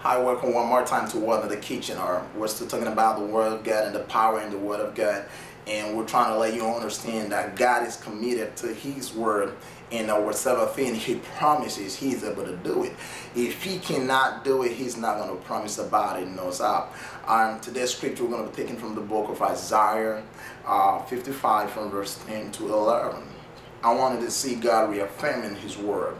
Hi, welcome one more time to Word of the Kitchen. We're still talking about the Word of God and the power in the Word of God. And we're trying to let you understand that God is committed to His Word. And whatever thing He promises, He's able to do it. If He cannot do it, He's not going to promise about it. So today's scripture we're going to be taking from the book of Isaiah 55 from verse 10 to 11. I wanted to see God reaffirming His Word.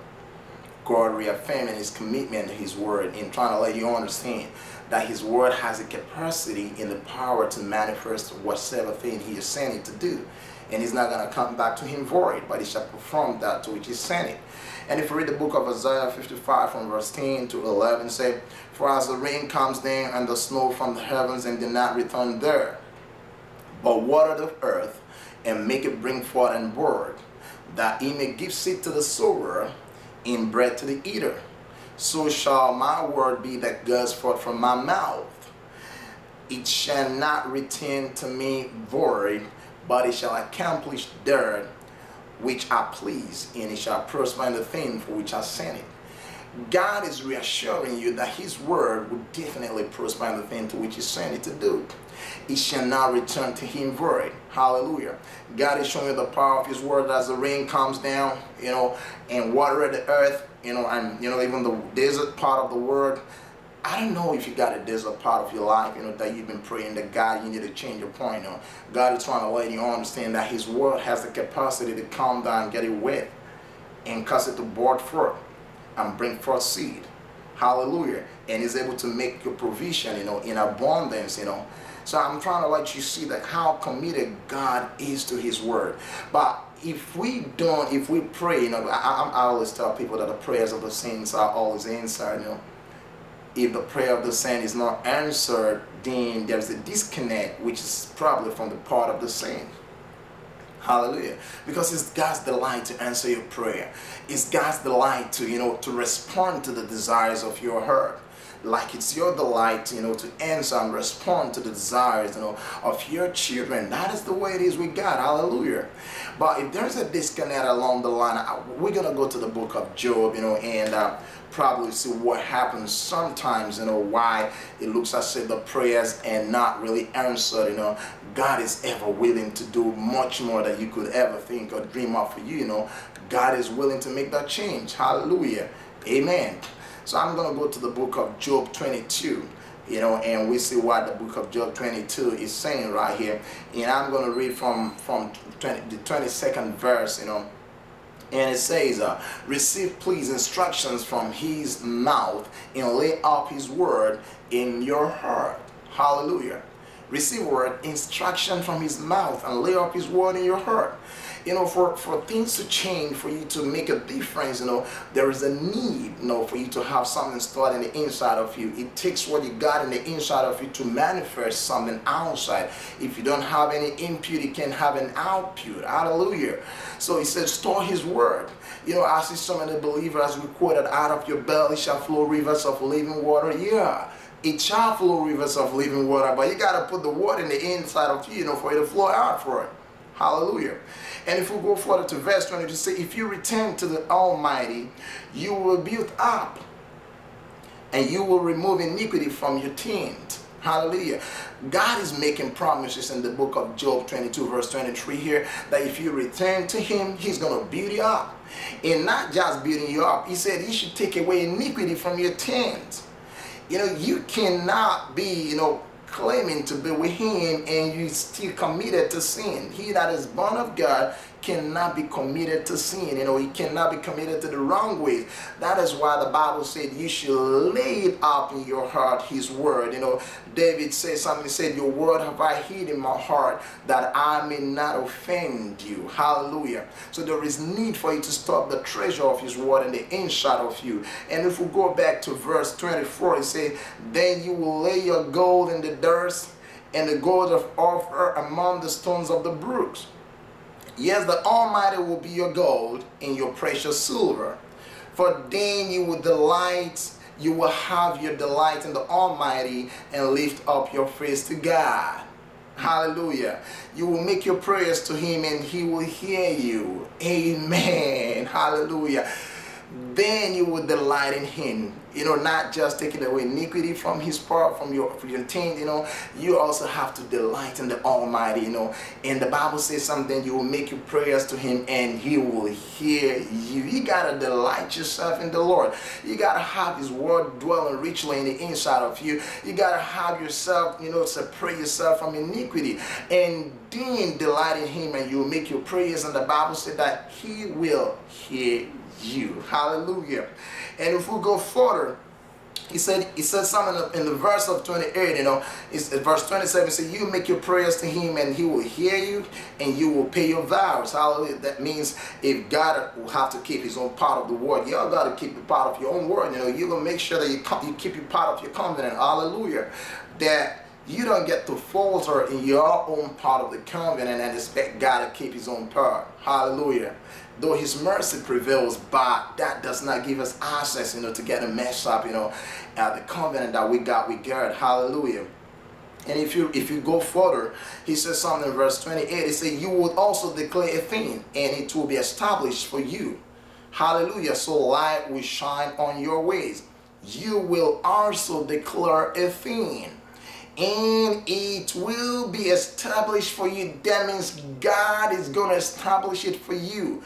God reaffirming His commitment to His Word and trying to let you understand that His Word has a capacity and the power to manifest whatever thing He is sent it to do. And He's not going to come back to Him void, but He shall perform that to which He sent it. And if you read the book of Isaiah 55 from verse 10 to 11, say, "For as the rain comes down and the snow from the heavens and do not return there, but water the earth and make it bring forth and bud, that He may give seed to the sower and bread to the eater, so shall my word be that goes forth from my mouth. It shall not return to me void, but it shall accomplish that which I please, and it shall prosper in the thing for which I sent it." God is reassuring you that His word will definitely prosper in the thing to which He sent it to do. It shall not return to Him void. Hallelujah. God is showing you the power of His word as the rain comes down, and water the earth, and even the desert part of the world. I don't know if you got a desert part of your life, that you've been praying that God, you need to change your point. God is trying to let you understand that His word has the capacity to come down, get it wet, and cause it to bud forth and bring forth seed. Hallelujah. And is able to make your provision, in abundance, So I'm trying to let you see that how committed God is to His word. But if we pray, I always tell people that the prayers of the saints are always answered, If the prayer of the saint is not answered, then there's a disconnect, which is probably from the part of the saint. Hallelujah. Because it's God's delight to answer your prayer. It's God's delight to respond to the desires of your heart. Like it's your delight, to answer and respond to the desires, of your children. That is the way it is with God. Hallelujah. But if there's a disconnect along the line, we're going to go to the book of Job, and probably see what happens sometimes, why it looks as if the prayers are not really answered. God is ever willing to do much more than you could ever think or dream of for you. God is willing to make that change. Hallelujah. Amen. So I'm going to go to the book of Job 22, and we see what the book of Job 22 is saying right here. And I'm going to read from the 22nd verse, and it says, "Receive please instructions from His mouth and lay up His word in your heart." Hallelujah. Receive word instruction from His mouth and lay up His word in your heart. For things to change, for you to make a difference, there is a need, for you to have something stored in the inside of you. It takes what you got in the inside of you to manifest something outside. If you don't have any input, you can't have an output. Hallelujah. So He said, store His word. I see some of the believers recorded, "Out of your belly shall flow rivers of living water." Yeah. It shall flow rivers of living water, but you got to put the water in the inside of you, for it to flow out for it. Hallelujah. And if we go further to verse 20, to say, "If you return to the Almighty, you will be built up, and you will remove iniquity from your tent." Hallelujah. God is making promises in the book of Job 22 verse 23 here, that if you return to Him, He's going to build you up. And not just building you up, He said He should take away iniquity from your tent. You cannot be, claiming to be with Him and you still committed to sin. He that is born of God cannot be committed to sin. He cannot be committed to the wrong ways. That is why the Bible said you should lay it up in your heart, His word. David said something. He said, "Your word have I hid in my heart, that I may not offend you." Hallelujah. So there is need for you to store the treasure of His word in the inside of you. And if we go back to verse 24, it says, "Then you will lay your gold in the dust, and the gold of Ophir among the stones of the brooks. Yes, the Almighty will be your gold and your precious silver. For then you will have your delight in the Almighty, and lift up your face to God." Hallelujah. You will make your prayers to Him, and He will hear you. Amen. Hallelujah. Then you will delight in Him. You know, not just taking away iniquity from his part, from your tent, you know, you also have to delight in the Almighty, you know. And the Bible says something, you will make your prayers to him and he will hear you. You gotta delight yourself in the Lord. You gotta have his word dwelling richly in the inside of you. You gotta have yourself, you know, separate yourself from iniquity. And then delight in him and you will make your prayers. And the Bible said that he will hear you. Hallelujah. And if we go further, he said something in the verse of 28, you know, it's verse 27, said, you make your prayers to him and he will hear you and you will pay your vows. Hallelujah. That means if God will have to keep his own part of the word, y'all got to keep the part of your own word. You know, you're going to make sure that you keep your part of your covenant. Hallelujah. That you don't get to falter in your own part of the covenant and expect God to keep his own part. Hallelujah. Though his mercy prevails, but that does not give us access, you know, to get a mess up, you know, the covenant that we got with God. Hallelujah. And if you go further, he says something in verse 28. He says, you would also declare a thing, and it will be established for you. Hallelujah. So light will shine on your ways. You will also declare a thing, and it will be established for you. That means God is going to establish it for you.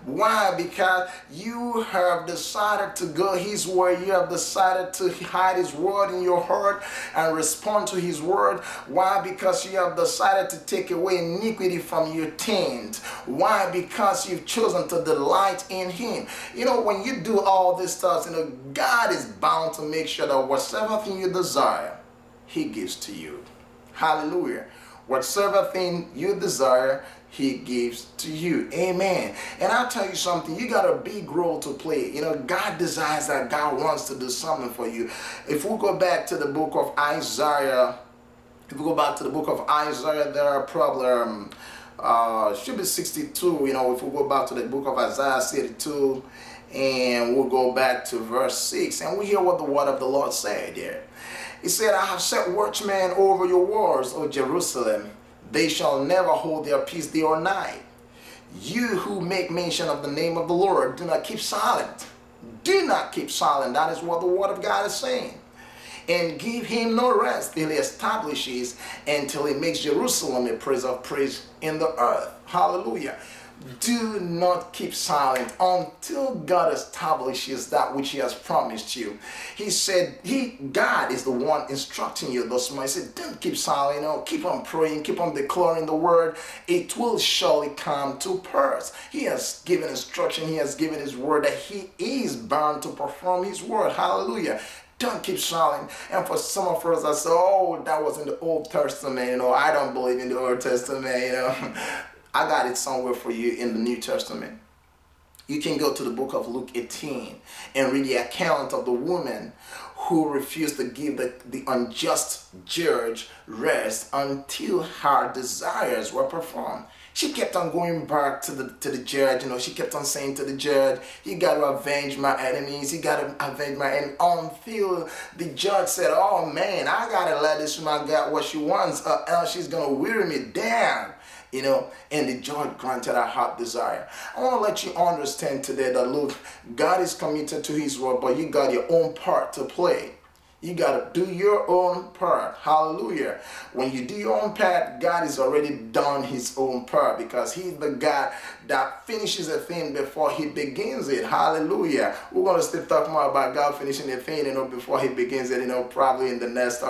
Why? Because you have decided to go his way. You have decided to hide his word in your heart and respond to his word. Why? Because you have decided to take away iniquity from your tent. Why? Because you've chosen to delight in him. You know, when you do all this stuff, you know, God is bound to make sure that whatever thing you desire, he gives to you. Hallelujah. Whatsoever thing you desire, he gives to you. Amen. And I'll tell you something, you got a big role to play. You know, God desires that. God wants to do something for you. If we go back to the book of Isaiah, there are probably should be 62. You know, if we go back to the book of Isaiah 62, and we'll go back to verse 6, and we hear what the word of the Lord said there. He said, I have set watchmen over your walls, O Jerusalem. They shall never hold their peace day or night. You who make mention of the name of the Lord, do not keep silent. Do not keep silent. That is what the word of God is saying. And give him no rest till he establishes, until he makes Jerusalem a place of praise in the earth. Hallelujah. Do not keep silent until God establishes that which he has promised you. He said, God is the one instructing you this morning. He said, don't keep silent, you know, keep on praying, keep on declaring the word. It will surely come to pass. He has given instruction, he has given his word that he is bound to perform his word. Hallelujah. Don't keep silent. And for some of us, I say, oh, that was in the Old Testament, you know, I don't believe in the Old Testament, you know. I got it somewhere for you in the New Testament. You can go to the book of Luke 18 and read the account of the woman who refused to give the unjust judge rest until her desires were performed. She kept on going back to the judge, you know, she kept on saying to the judge, you got to avenge my enemies, you got to avenge my enemies, until the judge said, oh man, I got to let this woman get what she wants, or else she's going to wear me down. You know, and the judge granted our heart desire. I want to let you understand today that, look, God is committed to his word, but you got your own part to play. You got to do your own part. Hallelujah. When you do your own part, God has already done his own part, because he's the God that finishes a thing before he begins it. Hallelujah. We're going to still talk more about God finishing a thing, you know, before he begins it, you know, probably in the next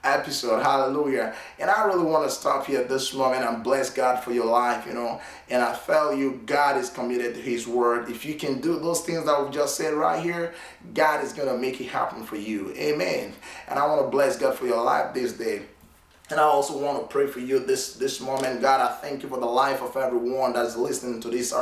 episode. Hallelujah. And I really want to stop here at this moment and bless God for your life, you know. And I tell you, God is committed to his word. If you can do those things that we've just said right here, God is going to make it happen for you. Amen. And I want to bless God for your life this day. And I also want to pray for you this moment. God, I thank you for the life of everyone that's listening to this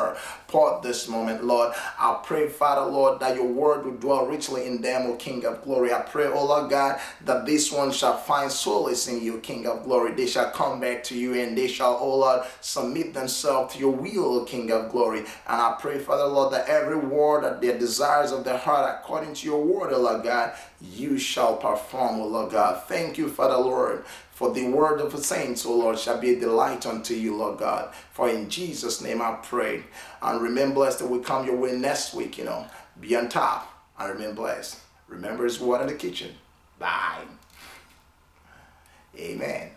part this moment, Lord. I pray, Father, Lord, that your word will dwell richly in them, O King of glory. I pray, oh Lord God, that this one shall find solace in you, King of glory. They shall come back to you, and they shall, oh Lord, submit themselves to your will, O King of glory. And I pray, Father, Lord, that every word that their desires of their heart, according to your word, O Lord God, you shall perform, O Lord God. Thank you, Father, Lord, for the word of the saints, O Lord, shall be a delight unto you, Lord God. For in Jesus' name I pray. And remain blessed that we come your way next week, you know. Be on top and remain blessed. Remember His word in the kitchen. Bye. Amen.